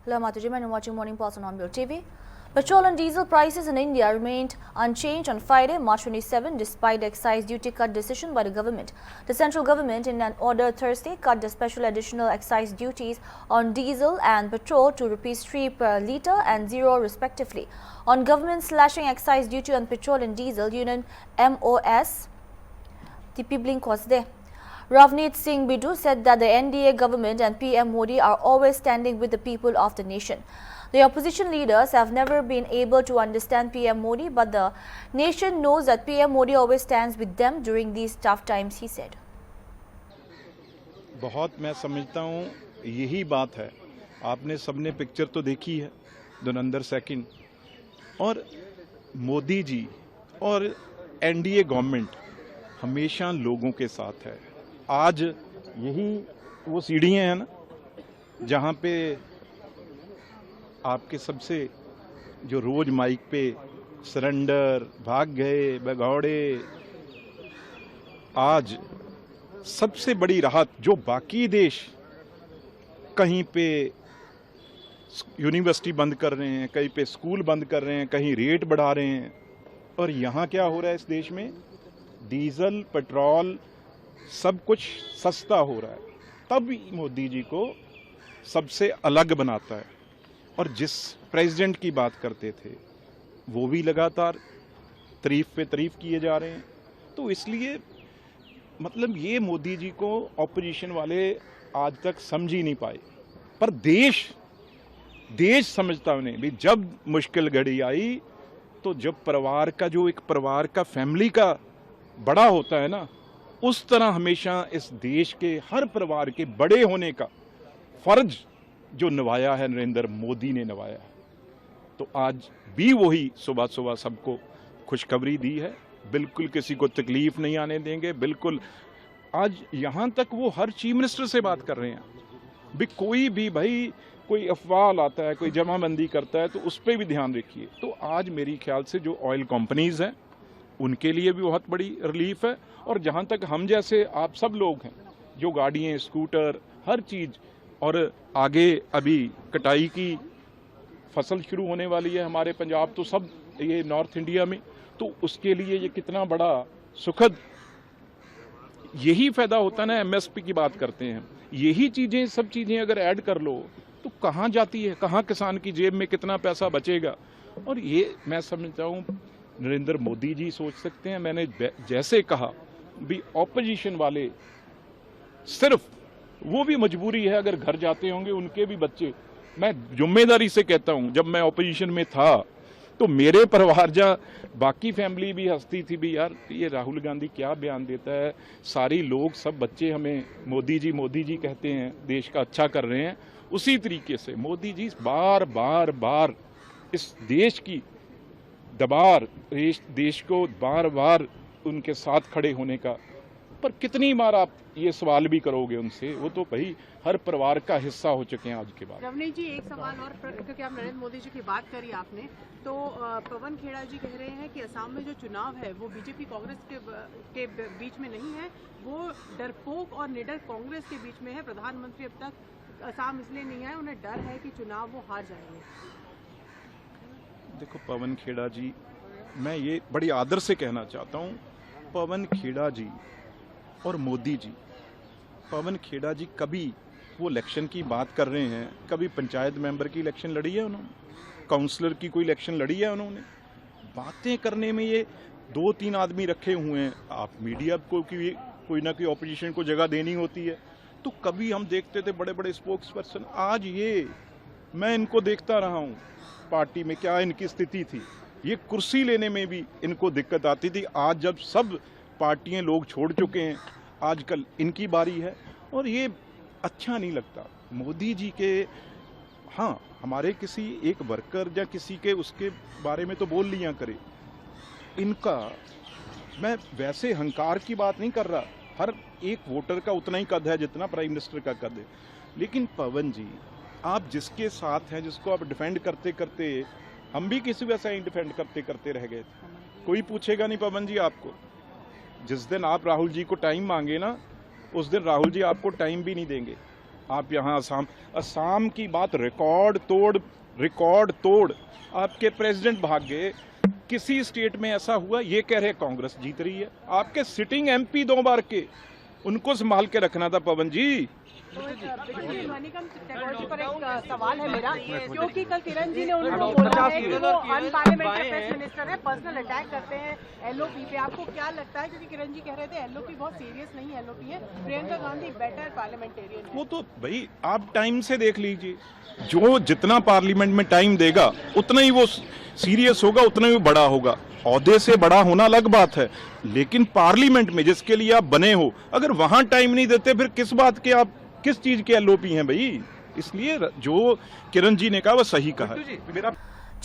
Hello, Matuji, and watching Morning Pulse on Onbuild TV. Petrol and diesel prices in India remained unchanged on Friday, March 27, despite the excise duty cut decision by the government. The central government, in an order Thursday, cut the special additional excise duties on diesel and petrol to ₹3 per litre and 0 respectively. On government slashing excise duty on petrol and diesel, Union MOS, the Blink was there. Ravneet Singh Bidu said that the NDA government and PM Modi are always standing with the people of the nation. The opposition leaders have never been able to understand PM Modi, but the nation knows that PM Modi always stands with them during these tough times, he said. बहुत मैं समझता हूँ यही बात है। आपने सबने picture तो देखी है धुरंधर सेकंड, और मोदी जी और एनडीए गवर्नमेंट हमेशा लोगों के साथ है। आज यही वो सीढ़ियाँ हैं ना जहाँ पे आपके सबसे जो रोज माइक पे सरेंडर, भाग गए, भगौड़े, आज सबसे बड़ी राहत जो बाकी देश कहीं पे यूनिवर्सिटी बंद कर रहे हैं, कहीं पे स्कूल बंद कर रहे हैं, कहीं रेट बढ़ा रहे हैं, और यहाँ क्या हो रहा है इस देश में? डीजल, पेट्रोल सब कुछ सस्ता हो रहा है। तब मोदी जी को सबसे अलग बनाता है। और जिस प्रेसिडेंट की बात करते थे वो भी लगातार तारीफ पे तारीफ किए जा रहे हैं। तो इसलिए मतलब ये मोदी जी को ऑपोजिशन वाले आज तक समझ ही नहीं पाए, पर देश समझता उन्हें भी। जब मुश्किल घड़ी आई तो जब परिवार का जो एक परिवार का फैमिली का बड़ा होता है ना, उस तरह हमेशा इस देश के हर परिवार के बड़े होने का फर्ज जो निभाया है नरेंद्र मोदी ने निभाया है। तो आज भी वही सुबह सुबह सबको खुशखबरी दी है, बिल्कुल किसी को तकलीफ नहीं आने देंगे। बिल्कुल आज यहाँ तक वो हर चीफ मिनिस्टर से बात कर रहे हैं भी कोई भी भाई कोई अफवाह लाता है, कोई जमाबंदी करता है तो उस पर भी ध्यान रखिए। तो आज मेरी ख्याल से जो ऑयल कंपनीज हैं उनके लिए भी बहुत बड़ी रिलीफ है। और जहाँ तक हम जैसे आप सब लोग हैं जो गाड़ियाँ, स्कूटर, हर चीज़, और आगे अभी कटाई की फसल शुरू होने वाली है हमारे पंजाब तो सब ये नॉर्थ इंडिया में, तो उसके लिए ये कितना बड़ा सुखद यही फायदा होता है ना। एमएसपी की बात करते हैं, यही चीज़ें सब चीज़ें अगर ऐड कर लो तो कहाँ जाती है, कहाँ किसान की जेब में कितना पैसा बचेगा। और ये मैं समझता हूँ नरेंद्र मोदी जी सोच सकते हैं। मैंने जैसे कहा भी ऑपोजिशन वाले सिर्फ वो भी मजबूरी है, अगर घर जाते होंगे उनके भी बच्चे, मैं जिम्मेदारी से कहता हूं जब मैं ऑपोजिशन में था तो मेरे परिवार जहाँ बाकी फैमिली भी हंसती थी भी यार ये राहुल गांधी क्या बयान देता है, सारी लोग सब बच्चे हमें मोदी जी कहते हैं, देश का अच्छा कर रहे हैं। उसी तरीके से मोदी जी बार बार इस देश की दबार, देश को बार बार उनके साथ खड़े होने का, पर कितनी बार आप ये सवाल भी करोगे उनसे, वो तो भाई हर परिवार का हिस्सा हो चुके हैं आज के बाद। रवनीत जी एक सवाल और, क्योंकि आप नरेंद्र मोदी जी की बात करी आपने, तो पवन खेड़ा जी कह रहे हैं कि असम में जो चुनाव है वो बीजेपी कांग्रेस के बीच में नहीं है, वो डरपोक और निडर कांग्रेस के बीच में है। प्रधानमंत्री अब तक असम इसलिए नहीं आए, उन्हें डर है कि चुनाव वो हार जाएंगे। देखो पवन खेड़ा जी, मैं ये बड़ी आदर से कहना चाहता हूँ, पवन खेड़ा जी और मोदी जी, पवन खेड़ा जी कभी वो इलेक्शन की बात कर रहे हैं, कभी पंचायत मेंबर की इलेक्शन लड़ी है उन्होंने, काउंसलर की कोई इलेक्शन लड़ी है उन्होंने? बातें करने में ये 2-3 आदमी रखे हुए हैं। आप मीडिया को कोई ना कोई ऑपोजिशन को जगह देनी होती है, तो कभी हम देखते थे बड़े बड़े स्पोक्स पर्सन। आज ये मैं इनको देखता रहा हूँ पार्टी में क्या इनकी स्थिति थी, ये कुर्सी लेने में भी इनको दिक्कत आती थी। आज जब सब पार्टियां लोग छोड़ चुके हैं, आजकल इनकी बारी है, और ये अच्छा नहीं लगता। मोदी जी के, हाँ हमारे किसी एक वर्कर या किसी के उसके बारे में तो बोल लिया करे, इनका मैं वैसे हंकार की बात नहीं कर रहा, हर एक वोटर का उतना ही कद है जितना प्राइम मिनिस्टर का कद है। लेकिन पवन जी, आप जिसके साथ हैं, जिसको आप डिफेंड करते करते, हम भी किसी वैसा ही डिफेंड करते करते रह गए थे। कोई पूछेगा नहीं पवन जी आपको, जिस दिन आप राहुल जी को टाइम मांगे ना, उस दिन राहुल जी आपको टाइम भी नहीं देंगे। आप यहाँ असम की बात रिकॉर्ड तोड़ आपके प्रेसिडेंट भाग गए। किसी स्टेट में ऐसा हुआ? ये कह रहे कांग्रेस जीत रही है। आपके सिटिंग एमपी 2 बार के, उनको संभाल के रखना था पवन जी। मणिकांत टैगोर जी पर एक सवाल है मेरा, क्योंकि कल किरण जी ने उनको बोला है कि वो अनपार्लियामेंट्री प्रेस मिनिस्टर है, पर्सनल अटैक करते हैं एलओपी पे। आपको क्या लगता है, क्योंकि किरण जी कह रहे थे एलओपी बहुत सीरियस नहीं है, एलओपी है, प्रियंका गांधी बेटर पार्लियामेंटेरियन है। वो तो भाई आप टाइम से देख लीजिए, जो जितना पार्लियामेंट में टाइम देगा उतना ही वो सीरियस होगा, उतना ही बड़ा होगा। औहदे से बड़ा होना अलग बात है, लेकिन पार्लियामेंट में जिसके लिए आप बने हो, अगर वहां टाइम नहीं देते फिर किस बात के आप किस चीज के एलओपी हैं भाई। इसलिए जो किरण जी ने कहा वो सही कहा। मेरा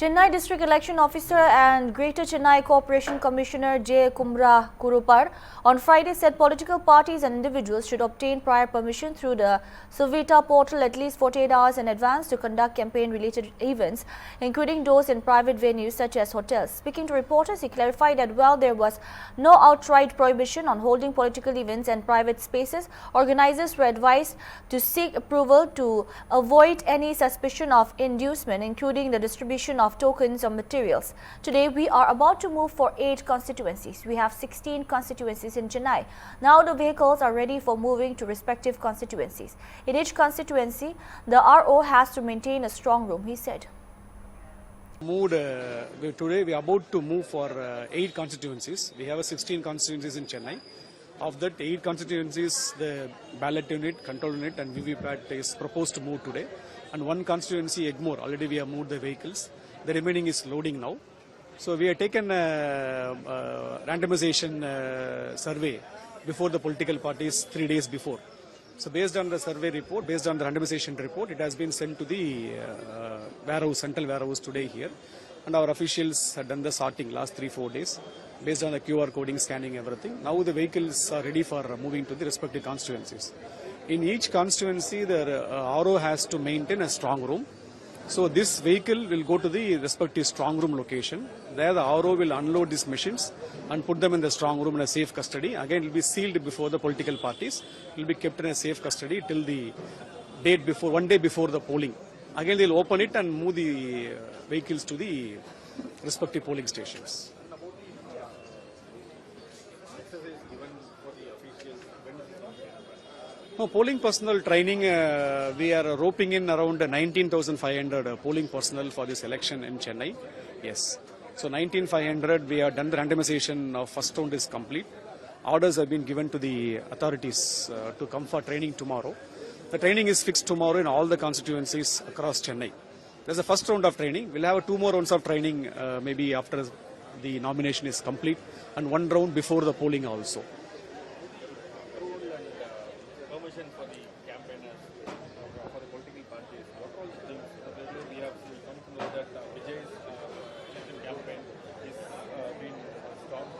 Chennai District Election Officer and Greater Chennai Corporation Commissioner J. Kumra Kurupar on Friday said political parties and individuals should obtain prior permission through the Suvita portal at least 48 hours in advance to conduct campaign-related events, including those in private venues such as hotels. Speaking to reporters, he clarified that while there was no outright prohibition on holding political events in private spaces, organizers were advised to seek approval to avoid any suspicion of inducement, including the distribution of tokens or materials. Today we are about to move for 8 constituencies. We have 16 constituencies in Chennai. Now the vehicles are ready for moving to respective constituencies. In each constituency, the RO has to maintain a strong room, he said. Today we are about to move for 8 constituencies. We have 16 constituencies in Chennai. Of that 8 constituencies, the ballot unit, control unit and VVPAT is proposed to move today. And one constituency, Egmore, already we have moved the vehicles. The remaining is loading now. So we have taken randomization survey before the political parties 3 days before. So based on the survey report, based on the randomization report, it has been sent to the warehouse, central warehouse today here. And our officials have done the sorting last 3-4 days based on the QR coding, scanning, everything. Now the vehicles are ready for moving to the respective constituencies. In each constituency, the RO has to maintain a strong room. So this vehicle will go to the respective strong room location. There the RO will unload these machines and put them in the strong room in a safe custody. Again, it will be sealed before the political parties. It will be kept in a safe custody till the date before, one day before the polling. Again, they will open it and move the vehicles to the respective polling stations. No, polling personnel training, we are roping in around 19,500 polling personnel for this election in Chennai. Yes. So 19,500, we have done the randomization of first round is complete. Orders have been given to the authorities to come for training tomorrow. The training is fixed tomorrow in all the constituencies across Chennai. There's a first round of training. We'll have 2 more rounds of training maybe after the nomination is complete and 1 round before the polling also. For the campaigners, for the political parties, what all things? We have come to know that Vijay's election campaign is being stopped.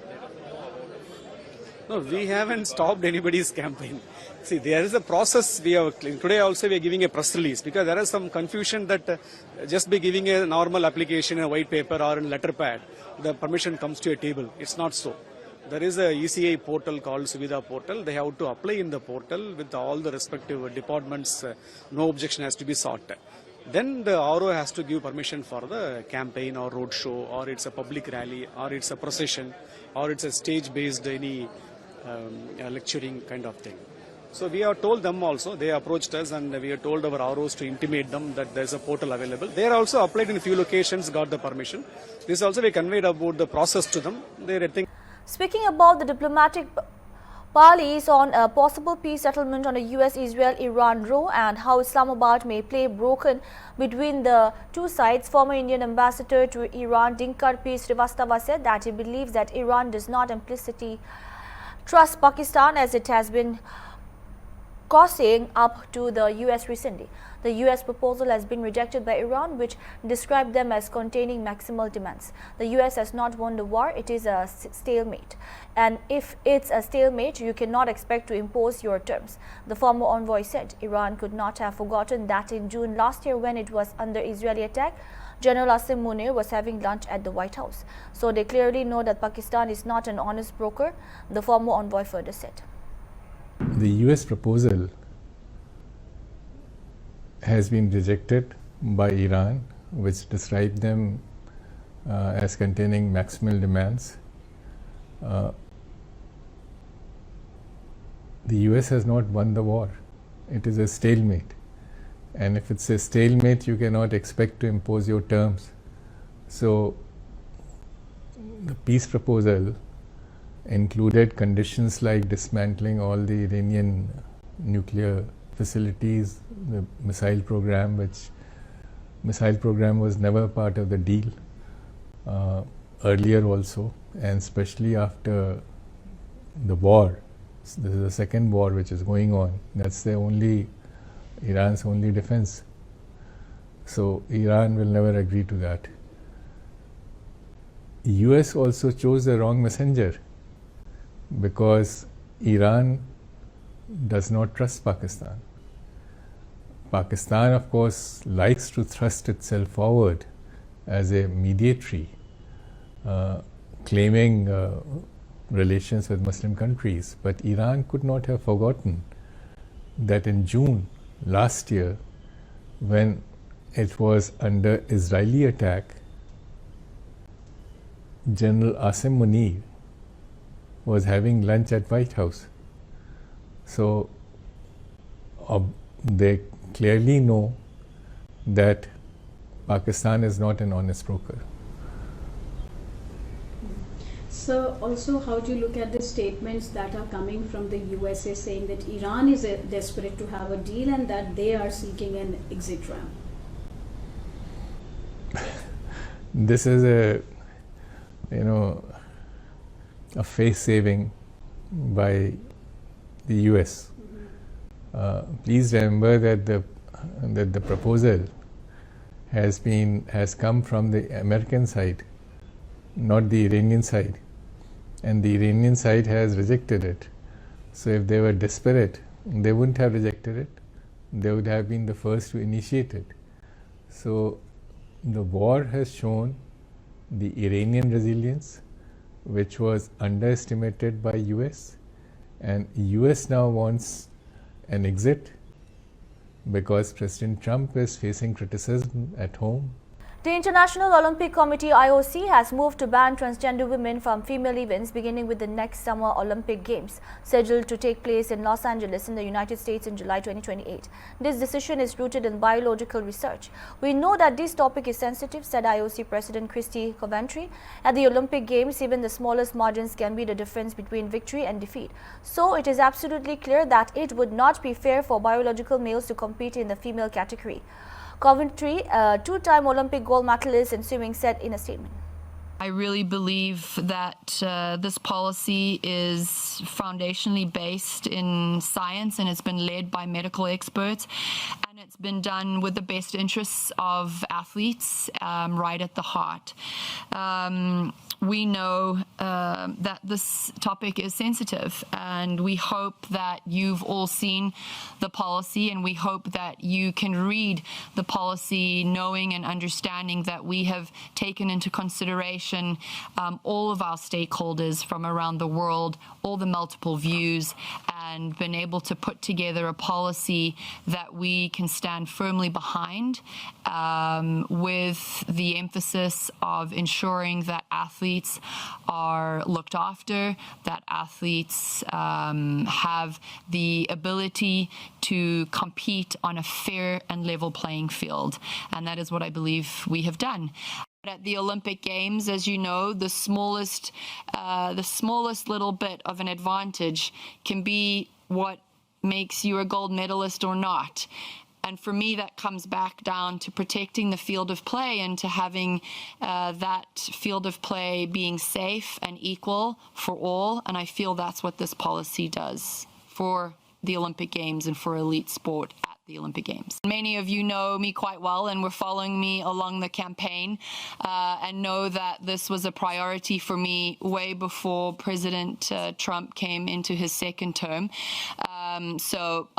They don't know about it. No, we haven't stopped anybody's campaign. See, there is a process. We have today also we are giving a press release because there is some confusion that just by giving a normal application, a white paper or a letter pad, the permission comes to a table. It's not so. There is a ECI portal called Suvita portal. They have to apply in the portal with all the respective departments. No objection has to be sought. Then the RO has to give permission for the campaign or road show, or it's a public rally, or it's a procession, or it's a stage-based any lecturing kind of thing. So we have told them also. They approached us and we have told our ROs to intimate them that there's a portal available. They are also applied in a few locations, got the permission. This also we conveyed about the process to them. They are think. Speaking about the diplomatic parleys on a possible peace settlement on the US-Israel-Iran row and how Islamabad may play broken between the two sides, former Indian ambassador to Iran Dinkar P. Srivastava said that he believes that Iran does not implicitly trust Pakistan as it has been crossing up to the US recently. The US proposal has been rejected by Iran, which described them as containing maximal demands. The US has not won the war, it is a stalemate. And if it's a stalemate, you cannot expect to impose your terms. The former envoy said Iran could not have forgotten that in June last year, when it was under Israeli attack, General Asim Munir was having lunch at the White House. So they clearly know that Pakistan is not an honest broker, the former envoy further said. The US proposal has been rejected by Iran, which described them as containing maximal demands. The US has not won the war. It is a stalemate. And if it's a stalemate, you cannot expect to impose your terms. So the peace proposal included conditions like dismantling all the Iranian nuclear facilities, the missile program, which missile program was never part of the deal earlier also, and especially after the war. This is the second war which is going on. That's the only Iran's only defense. So Iran will never agree to that. US also chose the wrong messenger, because Iran does not trust Pakistan. Pakistan, of course, likes to thrust itself forward as a mediatory, claiming relations with Muslim countries. But Iran could not have forgotten that in June last year, when it was under Israeli attack, General Asim Munir was having lunch at White House. So they clearly know that Pakistan is not an honest broker. So also, how do you look at the statements that are coming from the USA saying that Iran is desperate to have a deal and that they are seeking an exit ramp? This is a face saving by the US. Please remember that the proposal has come from the American side, not the Iranian side, and the Iranian side has rejected it. So if they were desperate, they wouldn't have rejected it. They would have been the first to initiate it. So the war has shown the Iranian resilience, which was underestimated by US, and US now wants an exit because President Trump is facing criticism at home. The International Olympic Committee (IOC) has moved to ban transgender women from female events beginning with the next Summer Olympic Games, scheduled to take place in Los Angeles in the United States in July 2028. This decision is rooted in biological research. We know that this topic is sensitive, said IOC President Christy Coventry. At the Olympic Games, even the smallest margins can be the difference between victory and defeat. So it is absolutely clear that it would not be fair for biological males to compete in the female category. Coventry, a two-time Olympic gold medalist in swimming, said in a statement. I really believe that this policy is foundationally based in science, and it's been led by medical experts, and it's been done with the best interests of athletes right at the heart. We know that this topic is sensitive, and we hope that you've all seen the policy, and we hope that you can read the policy knowing and understanding that we have taken into consideration all of our stakeholders from around the world, all the multiple views, and been able to put together a policy that we can stand firmly behind, with the emphasis of ensuring that athletes are looked after, that athletes have the ability to compete on a fair and level playing field. And that is what I believe we have done. At the Olympic Games, as you know, the smallest little bit of an advantage can be what makes you a gold medalist or not. And for me, that comes back down to protecting the field of play and to having that field of play being safe and equal for all. And I feel that's what this policy does for the Olympic Games and for elite sport at the Olympic Games. Many of you know me quite well and were following me along the campaign and know that this was a priority for me way before President Trump came into his second term. So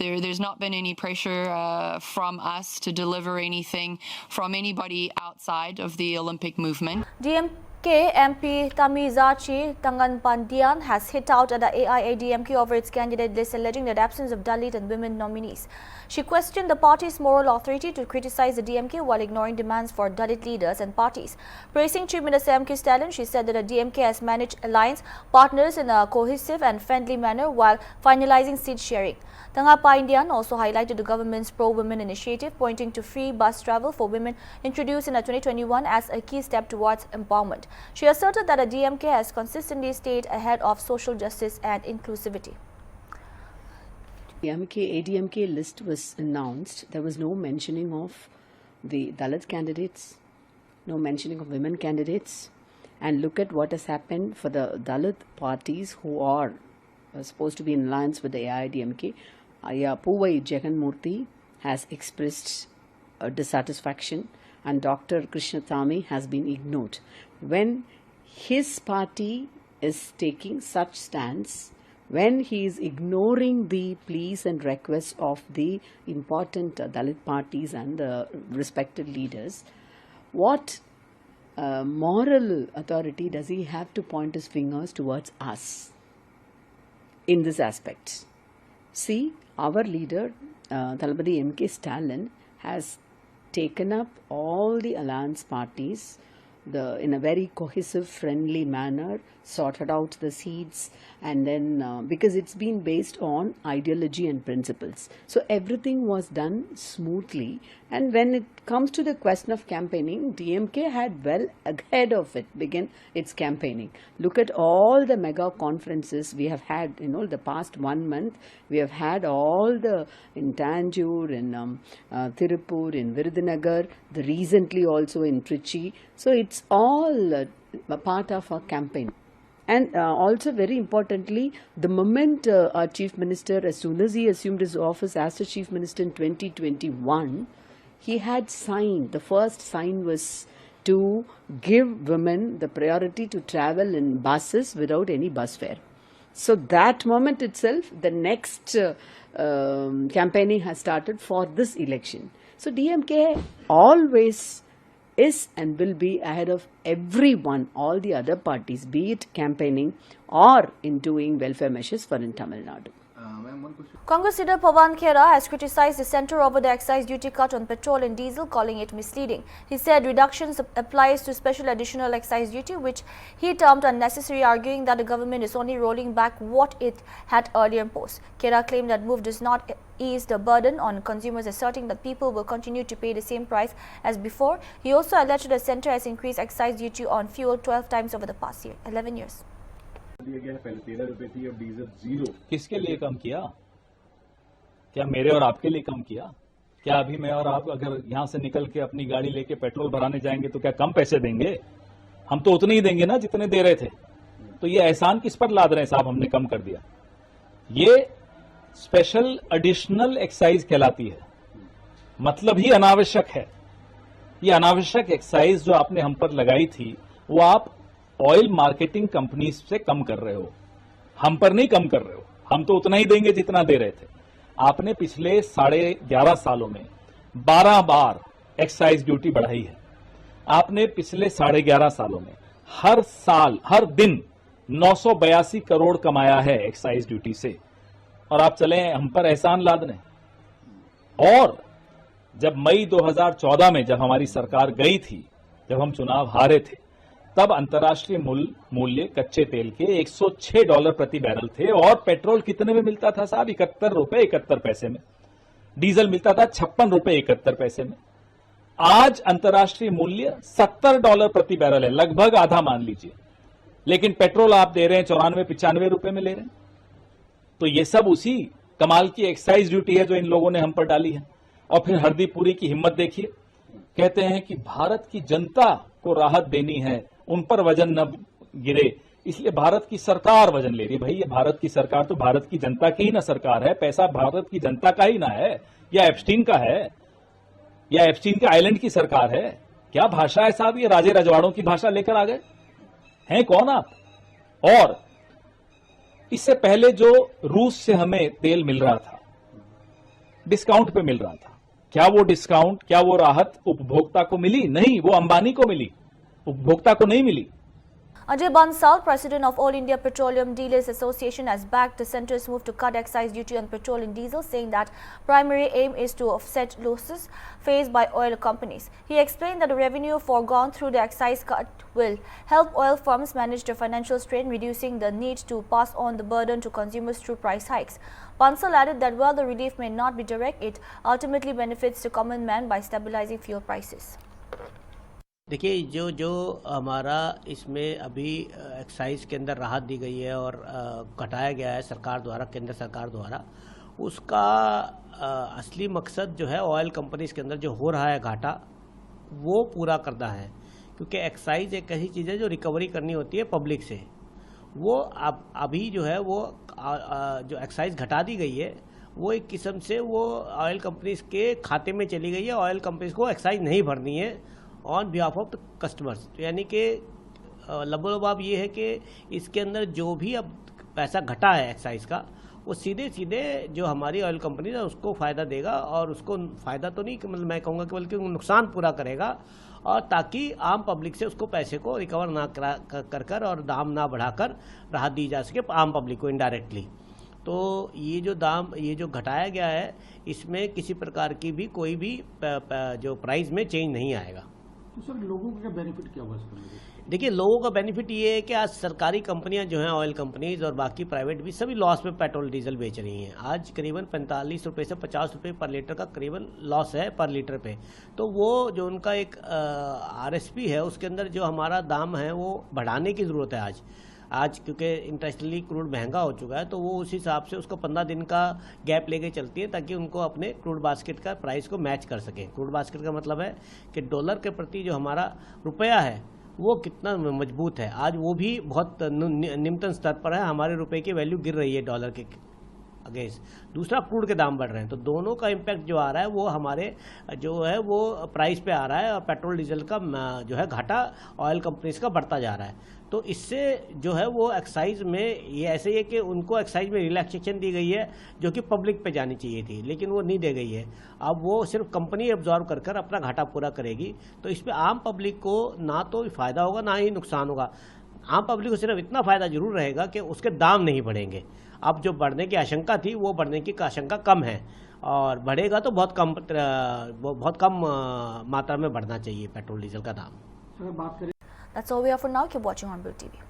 there's not been any pressure from us to deliver anything from anybody outside of the Olympic movement. DMK DMK MP Tamizachi Tanganpandian has hit out at the AIADMK over its candidate list, alleging the absence of Dalit and women nominees. She questioned the party's moral authority to criticize the DMK while ignoring demands for Dalit leaders and parties. Praising Chief Minister M.K. Stalin, she said that the DMK has managed alliance partners in a cohesive and friendly manner while finalizing seat sharing. Tanganpandian also highlighted the government's pro-women initiative, pointing to free bus travel for women introduced in 2021 as a key step towards empowerment. She asserted that the DMK has consistently stayed ahead of social justice and inclusivity. The ADMK list was announced. There was no mentioning of the Dalit candidates, no mentioning of women candidates. And look at what has happened for the Dalit parties who are supposed to be in alliance with the AIADMK. Poovai Jaganmurthy has expressed dissatisfaction, and Dr. Krishnasamy has been ignored. When his party is taking such stance, when he is ignoring the pleas and requests of the important Dalit parties and the respected leaders, what moral authority does he have to point his fingers towards us in this aspect? See, our leader, Thalapathy M.K. Stalin, has taken up all the alliance parties in a very cohesive, friendly manner, sorted out the seats, and then because it's been based on ideology and principles. So everything was done smoothly. And when it comes to the question of campaigning, DMK had well ahead of it begun its campaigning. Look at all the mega conferences we have had, the past 1 month. We have had all in Tanjore, in Tirupur, in Virudhunagar, recently also in Trichy. So it's all a part of our campaign. And also very importantly, the moment our Chief Minister, as soon as he assumed his office as the Chief Minister in 2021, he had signed, the first sign was to give women the priority to travel in buses without any bus fare. So that moment itself, the next campaigning has started for this election. So DMK always is and will be ahead of everyone, all the other parties, be it campaigning or in doing welfare measures for in Tamil Nadu. Congress leader Pawan Khera has criticized the centre over the excise duty cut on petrol and diesel, calling it misleading. He said reductions applies to special additional excise duty, which he termed unnecessary, arguing that the government is only rolling back what it had earlier imposed. Khera claimed that move does not ease the burden on consumers, asserting that people will continue to pay the same price as before. He also alleged the centre has increased excise duty on fuel 12 times over the past 11 years. पहले 13 रुपए थी, अब diesel 0। किसके लिए कम किया? क्या मेरे और आपके लिए कम किया? क्या अभी मैं और आप अगर यहां से निकल के अपनी गाड़ी लेके पेट्रोल भराने जाएंगे तो क्या कम पैसे देंगे? हम तो उतने ही देंगे ना जितने दे रहे थे। तो ये एहसान किस पर लाद रहे हैं साहब? हमने कम कर दिया। ये स्पेशल एडिशनल एक्साइज कहलाती है, मतलब ही अनावश्यक है। ये अनावश्यक एक्साइज जो आपने हम पर लगाई थी वो आप ऑयल मार्केटिंग कंपनी से कम कर रहे हो, हम पर नहीं कम कर रहे हो। हम तो उतना ही देंगे जितना दे रहे थे। आपने पिछले 11.5 सालों में 12 बार एक्साइज ड्यूटी बढ़ाई है। आपने पिछले 11.5 सालों में हर साल हर दिन 982 करोड़ कमाया है एक्साइज ड्यूटी से, और आप चले हम पर एहसान लादने। और जब मई 2014 में जब हमारी सरकार गई थी, जब हम चुनाव हारे थे, तब अंतर्राष्ट्रीय मूल्य कच्चे तेल के $106 प्रति बैरल थे, और पेट्रोल कितने में मिलता था साहब? 71 रुपए 71 पैसे में। डीजल मिलता था 56 रुपए 71 पैसे में। आज अंतर्राष्ट्रीय मूल्य $70 प्रति बैरल है, लगभग आधा मान लीजिए, लेकिन पेट्रोल आप दे रहे हैं 94-95 रुपए में ले रहे हैं। तो ये सब उसी कमाल की एक्साइज ड्यूटी है जो इन लोगों ने हम पर डाली है। और फिर हरदीप पुरी की हिम्मत देखिए, कहते हैं कि भारत की जनता को राहत देनी है, उन पर वजन न गिरे, इसलिए भारत की सरकार वजन ले रही है। भाई ये भारत की सरकार तो भारत की जनता की ही ना सरकार है, पैसा भारत की जनता का ही ना है, या एप्स्टीन का है, या एप्स्टीन के आइलैंड की सरकार है? क्या भाषा है साहब? ये राजे रजवाड़ों की भाषा लेकर आ गए हैं। कौन आप? और इससे पहले जो रूस से हमें तेल मिल रहा था, डिस्काउंट पे मिल रहा था, क्या वो डिस्काउंट, क्या वो राहत उपभोक्ता को मिली? नहीं, वो अंबानी को मिली, उपभोक्ता को नहीं मिली। Ajay Bansal, president of All India Petroleum Dealers Association, has backed the centre's move to cut excise duty on petrol and diesel, saying that primary aim is to offset losses faced by oil companies. He explained that the revenue foregone through the excise cut will help oil firms manage their financial strain, reducing the need to pass on the burden to consumers through price hikes. Bansal added that while the relief may not be direct, it ultimately benefits the common man by stabilizing fuel prices. देखिए जो हमारा इसमें अभी excise के अंदर राहत दी गई है और घटाया गया है सरकार द्वारा, केंद्र सरकार द्वारा, उसका असली मकसद जो है ऑयल कंपनीज के अंदर जो हो रहा है घाटा वो पूरा करना है, क्योंकि एक्साइज एक ऐसी चीज़ है जो रिकवरी करनी होती है पब्लिक से। वो अभी जो है वो जो एक्साइज घटा दी गई है वो एक किस्म से वो ऑयल कंपनीज के खाते में चली गई है। ऑयल कंपनीज को एक्साइज नहीं भरनी है on behalf of the customers, यानी कि लबोलबाब ये है कि इसके अंदर जो भी अब पैसा घटा है एक्साइज का वो सीधे सीधे जो हमारी ऑयल कंपनी है उसको फ़ायदा देगा, और उसको फ़ायदा तो नहीं मतलब मैं कहूँगा कि बल्कि नुकसान पूरा करेगा, और ताकि आम पब्लिक से उसको पैसे को रिकवर ना कर और दाम ना बढ़ाकर राहत दी जा सके आम पब्लिक को इनडायरेक्टली। तो ये जो घटाया गया है इसमें किसी प्रकार की भी कोई भी जो प्राइस में चेंज नहीं आएगा। तो सर लोगों का बेनिफिट क्या होगा इसका? देखिए लोगों का बेनिफिट ये है कि आज सरकारी कंपनियां जो हैं ऑयल कंपनीज और बाकी प्राइवेट भी सभी लॉस में पेट्रोल डीजल बेच रही हैं। आज करीबन 45 रुपये से 50 रुपये पर लीटर का करीबन लॉस है पर लीटर पे। तो वो जो उनका एक RSP है उसके अंदर जो हमारा दाम है वो बढ़ाने की ज़रूरत है आज क्योंकि इंटरनेशनली क्रूड महंगा हो चुका है, तो वो उस हिसाब से उसको 15 दिन का गैप लेके चलती है ताकि उनको अपने क्रूड बास्केट का प्राइस को मैच कर सकें। क्रूड बास्केट का मतलब है कि डॉलर के प्रति जो हमारा रुपया है वो कितना मजबूत है। आज वो भी बहुत निम्नतम स्तर पर है, हमारे रुपए की वैल्यू गिर रही है डॉलर के अगेंस्ट, दूसरा क्रूड के दाम बढ़ रहे हैं। तो दोनों का इम्पैक्ट जो आ रहा है वो हमारे जो है वो प्राइस पे आ रहा है, और पेट्रोल डीजल का जो है घाटा ऑयल कंपनीज का बढ़ता जा रहा है। तो इससे जो है वो एक्साइज में ये ऐसे ही है कि उनको एक्साइज में रिलैक्सेशन दी गई है जो कि पब्लिक पे जानी चाहिए थी, लेकिन वो नहीं दे गई है। अब वो सिर्फ कंपनी एब्जॉर्व कर अपना घाटा पूरा करेगी, तो इसमें आम पब्लिक को ना तो फ़ायदा होगा ना ही नुकसान होगा। आम पब्लिक को सिर्फ इतना फ़ायदा जरूर रहेगा कि उसके दाम नहीं बढ़ेंगे। अब जो बढ़ने की आशंका थी वो बढ़ने की आशंका कम है, और बढ़ेगा तो बहुत कम मात्रा में बढ़ना चाहिए पेट्रोल डीजल का दाम। That's all we have for now. Keep watching Hornbill TV.